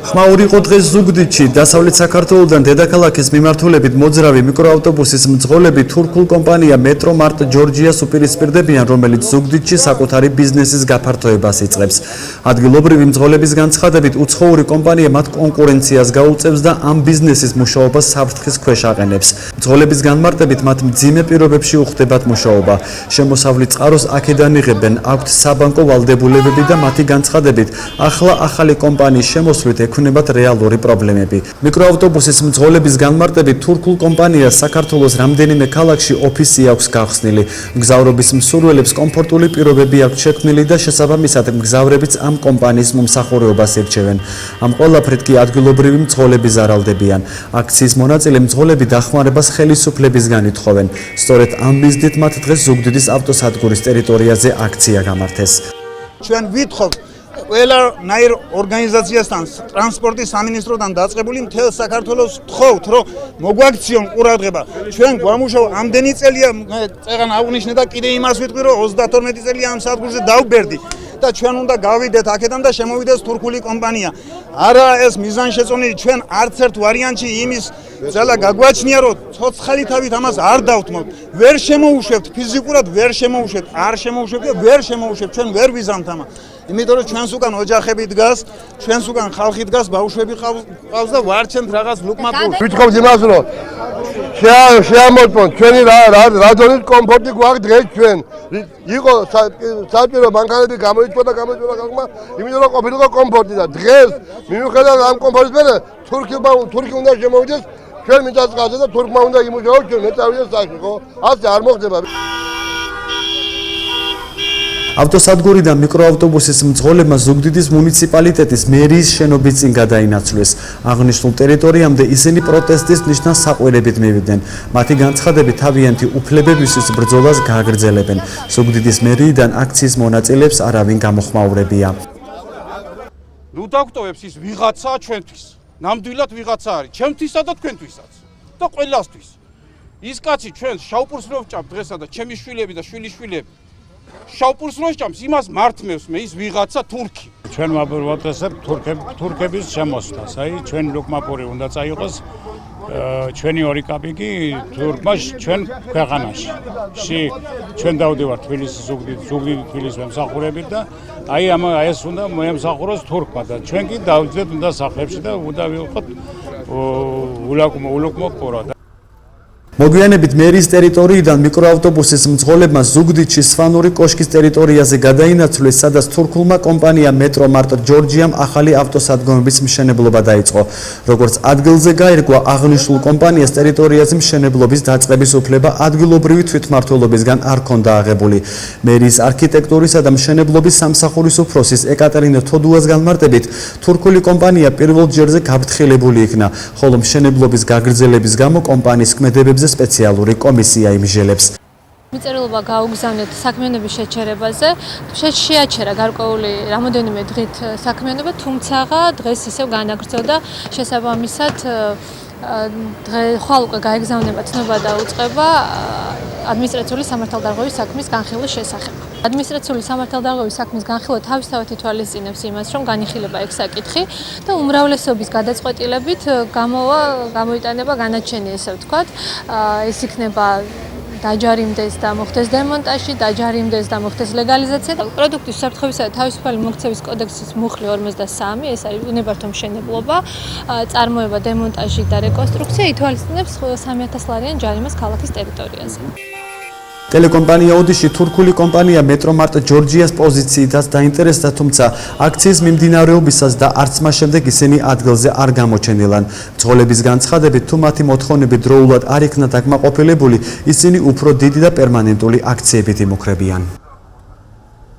ხმაური იყო დღეს ზუგდიდში, დასავლეთ საქართველოდან დედაქალაქის მიმართულებით მოძრავი მიკროავტობუსის მძღოლები თურქულ კომპანია მეტრომარტ ჯორჯიას უპირისპირდებიან, რომელიც ზუგდიდში საკუთარი ბიზნესის გაფართოებას იწყებს. ადგილობრივი მძღოლების განცხადებით, უცხოური კომპანია მათ კონკურენციას გაუწევს და ამ ბიზნესის მუშაობას საფრთხის ქვეშ აყენებს. მძღოლების განმარტებით, მათ მძიმე პირობებში უხდებათ მუშაობა. შემოსავლით წყაროს აქედან იღებენ, აქვთ საბანკო ვალდებულებები და მათი განცხადებით, ახლა ახალი კომპანიის შემოსვლით ექნებათ რეალური პრობლემები. მიკროავტობუსის მძღოლების განმარტებით, თურქულ კომპანიას საქართველოს რამდენიმე ქალაქში ოფისი აქვს გახსნილი. მგზავრობის მსურველებს კომფორტული პირობები აქვთ შექმნილი და შესაბამისად მგზავრებიც ამ კომპანიის მომსახურებას ირჩევენ. ამ ყველაფრით კი ადგილობრივი მძღოლები ზარალდებიან. აქციის მონაწილე მძღოლები დახმარებას ხელისუფლებისგან ითხოვენ. სწორედ ამ მიზნით მათ დღეს ზუგდიდის ავტოსადგურის ტერიტორიაზე აქცია გამართეს. ჩვენ ვითხოვთ ყველანაირ ორგანიზაციასთან, ტრანსპორტის სამინისტროდან დაწყებული მთელ საქართველოს ვთხოვთ, რომ მოგვაქციონ ყურადღება. ჩვენ გვამუშავ ამდენი წელია, წეღან აღვნიშნე და კიდე იმას ვიტყვი, რომ 32 წელია ამ სადგურზე დავბერდი და ჩვენ უნდა გავიდეთ აქედან და შემოვიდეს თურქული კომპანია. არა ეს მიზანშეწონილი, ჩვენ არც ერთ ვარიანტში იმის ძალა გაგვაჩნია, რომ ცოცხალი თავით ამას არ დავთმოთ. ვერ შემოუშვებთ, ფიზიკურად ვერ შემოუშვებთ, არ შემოუშვებთ და ვერ შემოუშვებთ, ჩვენ ვერ ვიზამთ ამას. იმიტომ რომ ჩვენს უკან ოჯახები დგას, ჩვენს უკან ხალხი დგას, ბავშვები ყავს და ვარჩენთ რაღაც ლუკმატურს. ვითხოვთ იმას, რომ შეამოწმოთ ჩვენი რა დონის კომფორტი გვაქვს დღეს ჩვენ. იყო საჭირო მანქანები გამოიწვა ხალხმა, იმიტომ რომ ყოფილიყო კომფორტი და დღეს მიუხედავად ამ კომფორტის მერე თურქი უნდა შემოვიდეს ჩვენ მიწასყარზე და თურქმა უნდა იმუშაოს ჩვენ მე წავიდეს სახში, ხო? ასე არ მოხდება. ავტოსადგურიდან მიკროავტობუსის მძღოლებმა ზუგდიდის მუნიციპალიტეტის მერიის შენობის წინ გადაინაცვლეს. აღნიშნულ ტერიტორიამდე ისინი პროტესტის ნიშნავს საყვირებით მივიდნენ. მათი განცხადებით თავიანთი უფლებებისთვის ბრძოლას გააგრძელებენ. ზუგდიდის მერიიდან აქციის მონაწილეებს არავინ გამოხმაურებია. ნუ დაგვტოვებს ის ვიღაცაა ჩვენთვის. ნამდვილად ვიღაცა არის, ჩემთვისა და თქვენთვისაც და ყველასთვის. ის კაცი ჩვენ შავპურს რო ვჭამ დღესა და ჩემი შვილები და შვილიშვილები შავპურს რო ვჭამს, იმას მართმევს მე ის ვიღაცა თურქი. ჩვენ ვაპროტესტებთ თურქების შემოსვლას. აი ჩვენ ლუკმაპური უნდა წაიღოს ჩვენი ორი კაპიკი თურქმა ჩვენ ქვეყანაში. ჩვენ დავდივართ თბილისის ზუგდიდი თბილისის მომსახურებით და აი ეს უნდა მოემსახუროს თურქმა და ჩვენ კი დავდივართ უნდა სახლებში და უნდა ვიყოთ ულუკმოპურო. მოგვიანებით მერიის ტერიტორიიდან მიკროავტობუსის მძღოლებმა ზუგდიდში სვანური კოშკის ტერიტორიაზე გადაინაცვლეს, სადაც თურქულმა კომპანია მეტრომარტ ჯორჯიამ ახალი ავტოსადგომების მშენებლობა დაიწყო. როგორც ადგილზე გაირკვა, აღნიშნულ კომპანიას ტერიტორიაზე მშენებლობის დაწყების უფლება ადგილობრივი თვითმმართველობისგან არ ჰქონდა აღებული. მერიის არქიტექტურისა და მშენებლობის სამსახურის უფროსის ეკატერინე თოდუას განმარტებით, თურქული კომპანია პირველ ჯერზე გაფრთხილებული იქნა, ხოლო მშენებლობის გაგრძელების გამო კომპანიის ქმედებებზე სპეციალური კომისია იმჟელებს. მიწერილობა გაუგზავნეთ საქმიანობის შეჩერებაზე. შეაჩერა გარკვეული რამოდენიმე დღით საქმიანობა, თუმცა დღეს ისევ განაგრძელდა შესაბამისად ხვალ უკვე გაეგზავნება ცნობა და უწყება ადმინისტრაციული სამართალდარღვევის საქმის განხილვის შესახებ. ადმინისტრაციული სამართალდარღვევის საქმის განხილვა თავისთავად ითვალისწინებს იმას, რომ განიხილება ეგ საკითხი და უმრავლესობის გადაწყვეტილებით გამოიტანება განაჩენი, ესე ვთქვათ. ეს იქნება დაჯარიმდეს და მოხდეს დემონტაჟი, დაჯარიმდეს და მოხდეს ლეგალიზაცია და პროდუქტის უსაფრთხოებისა და თავისუფალი მოქცევის კოდექსის მუხლი 53, ეს არის უნებართო მშენებლობა, წარმოება, დემონტაჟი და რეკონსტრუქცია ითვალისწინებს 3000 ლარიან ჯარიმას ქალაქის ტერიტორიაზე. ტელეკომპანია ოდიში თურქული კომპანია მეტრომარტ ჯორჯიას პოზიციითაც დაინტერესდა, თუმცა აქციის მიმდინარეობისას და არც მას შემდეგ ისინი ადგილზე არ გამოჩენილან. მძღოლების განცხადებით, თუ მათი მოთხოვნები დროულად არ იქნა დაკმაყოფილებული, ისინი უფრო დიდი და პერმანენტული აქციებით იმუქრებიან.